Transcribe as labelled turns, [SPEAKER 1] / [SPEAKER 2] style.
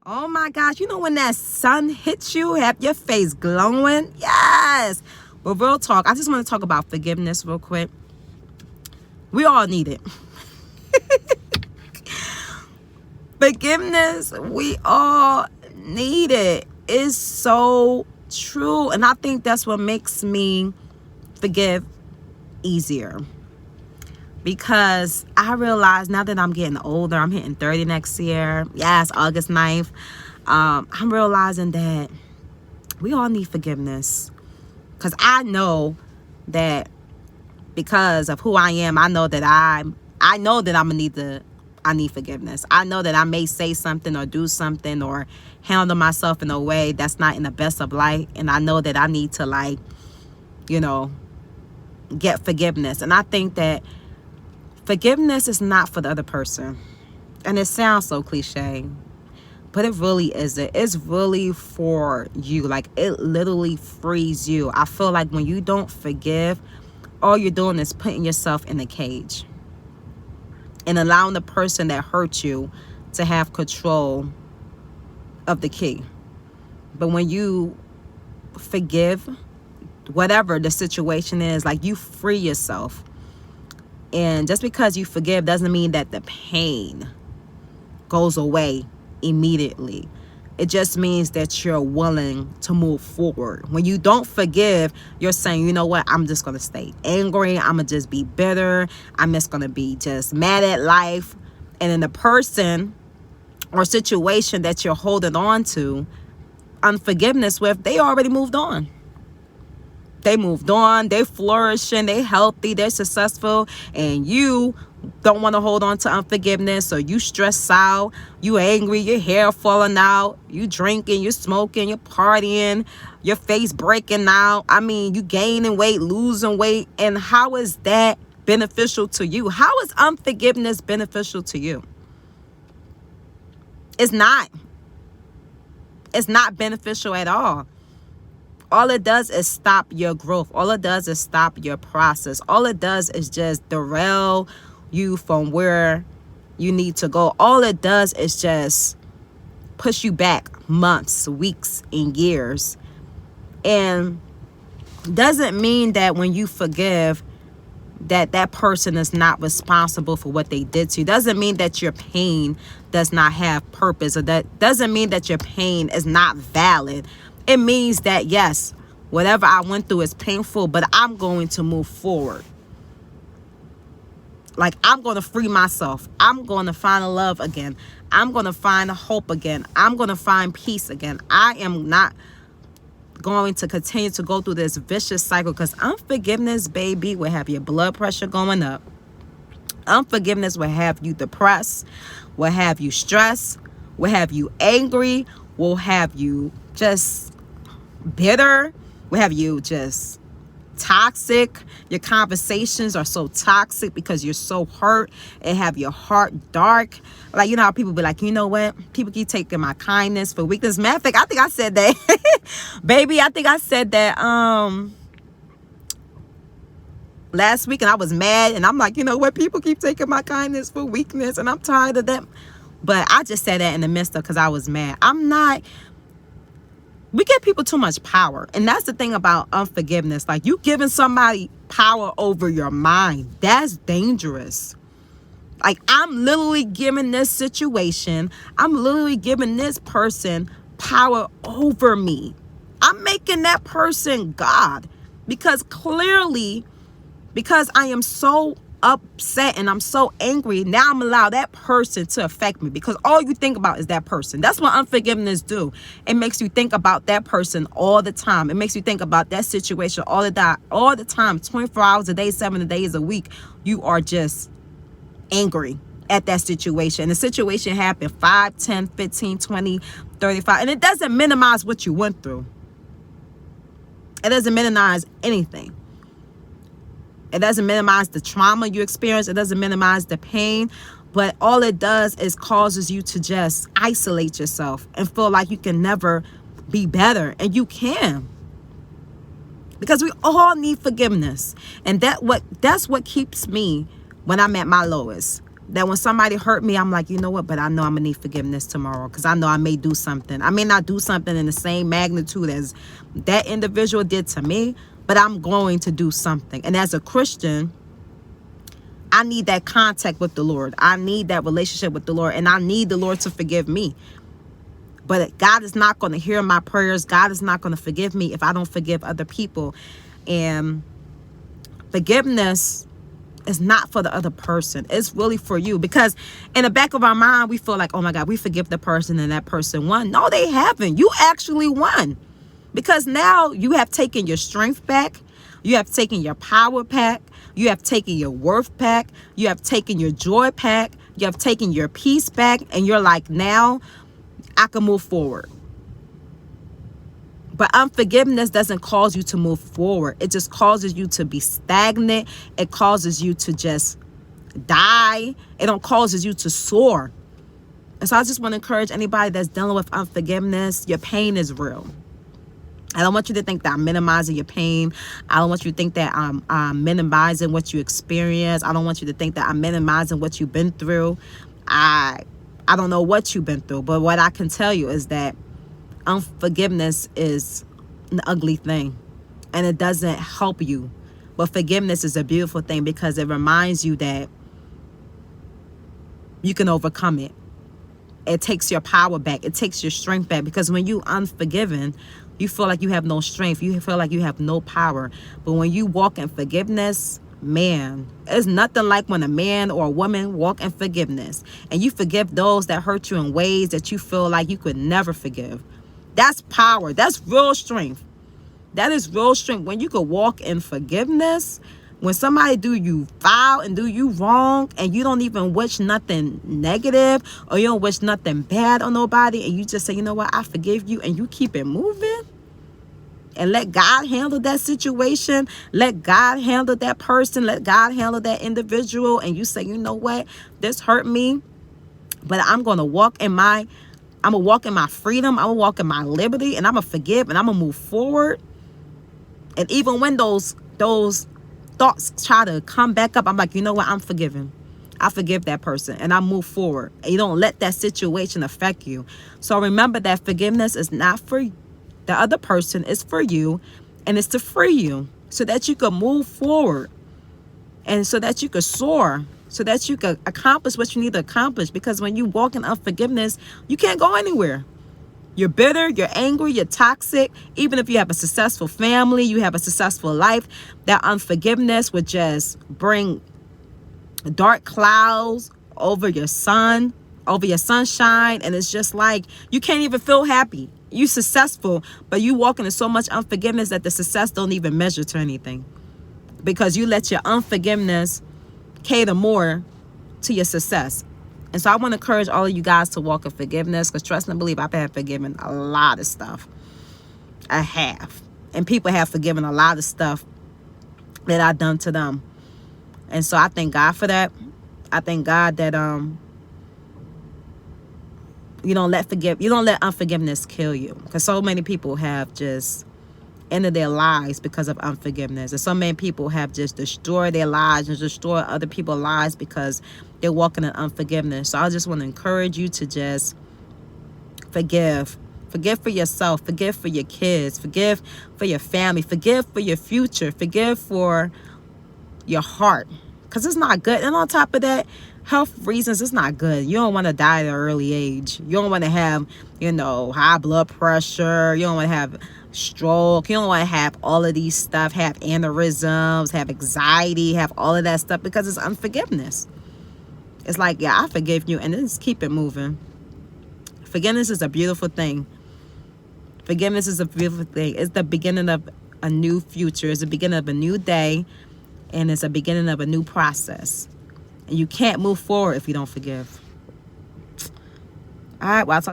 [SPEAKER 1] Oh my gosh, you know when that sun hits you, have your face glowing? Yes. But real talk, I just want to talk about forgiveness real quick. We all need it. Forgiveness, we all need it. It's so true. And I think that's what makes me forgive easier. Because I realize now that I'm getting older, I'm hitting 30 next year. Yes, August 9th. I'm realizing that we all need forgiveness. Because I know that because of who I am, I know that I need forgiveness. I know that I may say something or do something or handle myself in a way that's not in the best of light. And I know that I need to get forgiveness. And I think that forgiveness is not for the other person. And it sounds so cliche, but it really isn't. It's really for you. Like, it literally frees you. I feel like when you don't forgive, all you're doing is putting yourself in a cage and allowing the person that hurt you to have control of the key. But when you forgive, whatever the situation is, like, you free yourself. And just because you forgive doesn't mean that the pain goes away immediately. It just means that you're willing to move forward. When you don't forgive, you're saying, you know what, I'm just going to stay angry. I'm going to just be bitter. I'm just going to be just mad at life. And then the person or situation that you're holding on to unforgiveness with, they already moved on. They moved on, they flourishing, they healthy, they're successful, and you don't want to hold on to unforgiveness, so you stress out, you angry, your hair falling out, you drinking, you smoking, you're partying, your face breaking out. I mean, you gaining weight, losing weight, and how is that beneficial to you? How is unforgiveness beneficial to you? It's not. It's not beneficial at all. All it does is stop your growth. All it does is stop your process. All it does is just derail you from where you need to go. All it does is just push you back months, weeks, and years. And doesn't mean that when you forgive, that person is not responsible for what they did to you. Doesn't mean that your pain does not have purpose, or that doesn't mean that your pain is not valid. It means that, yes, whatever I went through is painful, but I'm going to move forward. Like, I'm going to free myself. I'm going to find love again. I'm going to find hope again. I'm going to find peace again. I am not going to continue to go through this vicious cycle, because unforgiveness, baby, will have your blood pressure going up. Unforgiveness will have you depressed, will have you stressed, will have you angry, will have you just bitter, will have you just toxic. Your conversations are so toxic because you're so hurt, and have your heart dark. Like, you know how people be like, you know what, people keep taking my kindness for weakness. Matter of fact, I think I said that baby, I think I said that last week, and I was mad, and I'm like, you know what, people keep taking my kindness for weakness, and I'm tired of that. But I just said that in the midst of, because I was mad. We give people too much power. And that's the thing about unforgiveness. Like, you giving somebody power over your mind. That's dangerous. Like, I'm literally giving this situation, I'm literally giving this person power over me. I'm making that person God. Because clearly, because I am so upset and I'm so angry, now I'm allowed that person to affect me, because all you think about is that person. That's what unforgiveness do. It makes you think about that person all the time. It makes you think about that situation all the time, 24 hours a day, 7 days a week. You are just angry at that situation. The situation happened 5, 10, 15, 20, 35, and it doesn't minimize what you went through. It doesn't minimize anything. It doesn't minimize the trauma you experienced. It doesn't minimize the pain. But all it does is causes you to just isolate yourself and feel like you can never be better. And you can. Because we all need forgiveness. And that's what keeps me when I'm at my lowest. That when somebody hurt me, I'm like, you know what? But I know I'm going to need forgiveness tomorrow, because I know I may do something. I may not do something in the same magnitude as that individual did to me, but I'm going to do something. And as a Christian, I need that contact with the Lord. I need that relationship with the Lord, and I need the Lord to forgive me. But God is not going to hear my prayers. God is not going to forgive me if I don't forgive other people. And forgiveness is not for the other person. It's really for you, because in the back of our mind, we feel like, oh my God, we forgive the person and that person won. No, they haven't. You actually won, because now you have taken your strength back. You have taken your power back. You have taken your worth back. You have taken your joy back. You have taken your peace back. And you're like, now I can move forward. But unforgiveness doesn't cause you to move forward. It just causes you to be stagnant. It causes you to just die. It don't causes you to soar. And so I just want to encourage anybody that's dealing with unforgiveness. Your pain is real. I don't want you to think that I'm minimizing your pain. I don't want you to think that I'm minimizing what you experience. I don't want you to think that I'm minimizing what you've been through. I don't know what you've been through, but what I can tell you is that unforgiveness is an ugly thing, and it doesn't help you. But forgiveness is a beautiful thing, because it reminds you that you can overcome it. It takes your power back. It takes your strength back, because when you unforgiven, you feel like you have no strength. You feel like you have no power. But when you walk in forgiveness, man, it's nothing like when a man or a woman walk in forgiveness and you forgive those that hurt you in ways that you feel like you could never forgive. That's power. That's real strength. That is real strength. When you could walk in forgiveness, when somebody do you foul and do you wrong, and you don't even wish nothing negative, or you don't wish nothing bad on nobody, and you just say, you know what, I forgive you, and you keep it moving and let God handle that situation. Let God handle that person. Let God handle that individual. And you say, you know what, this hurt me, but I'm going to walk in my freedom. I'm going to walk in my liberty, and I'm going to forgive, and I'm going to move forward. And even when those thoughts try to come back up, I'm like, you know what, I'm forgiven. I forgive that person, and I move forward. And you don't let that situation affect you. So remember that forgiveness is not for the other person. It's for you, and it's to free you, so that you can move forward, and so that you can soar, so that you can accomplish what you need to accomplish. Because when you walk in unforgiveness, you can't go anywhere. You're bitter, you're angry, you're toxic. Even if you have a successful family, you have a successful life, that unforgiveness would just bring dark clouds over your sun, over your sunshine. And it's just like, you can't even feel happy. You're successful, but you walking in so much unforgiveness that the success don't even measure to anything, because you let your unforgiveness cater more to your success. And so I want to encourage all of you guys to walk in forgiveness, because trust and believe, I've been forgiven a lot of stuff. I have. And people have forgiven a lot of stuff that I've done to them. And so I thank God for that. I thank God that you don't let unforgiveness kill you, because so many people have just ended their lives because of unforgiveness. And so many people have just destroyed their lives and destroyed other people's lives because they're walking in unforgiveness. So I just want to encourage you to just forgive. Forgive for yourself. Forgive for your kids. Forgive for your family. Forgive for your future. Forgive for your heart, because it's not good. And on top of that, health reasons, it's not good. You don't want to die at an early age. You don't want to have, high blood pressure. You don't want to have stroke. You don't want to have all of these stuff, have aneurysms, have anxiety, have all of that stuff, because it's unforgiveness. It's like, yeah, I forgive you, and then just keep it moving. Forgiveness is a beautiful thing. Forgiveness is a beautiful thing. It's the beginning of a new future. It's the beginning of a new day, and it's a beginning of a new process. And you can't move forward if you don't forgive. All right, well, I'll talk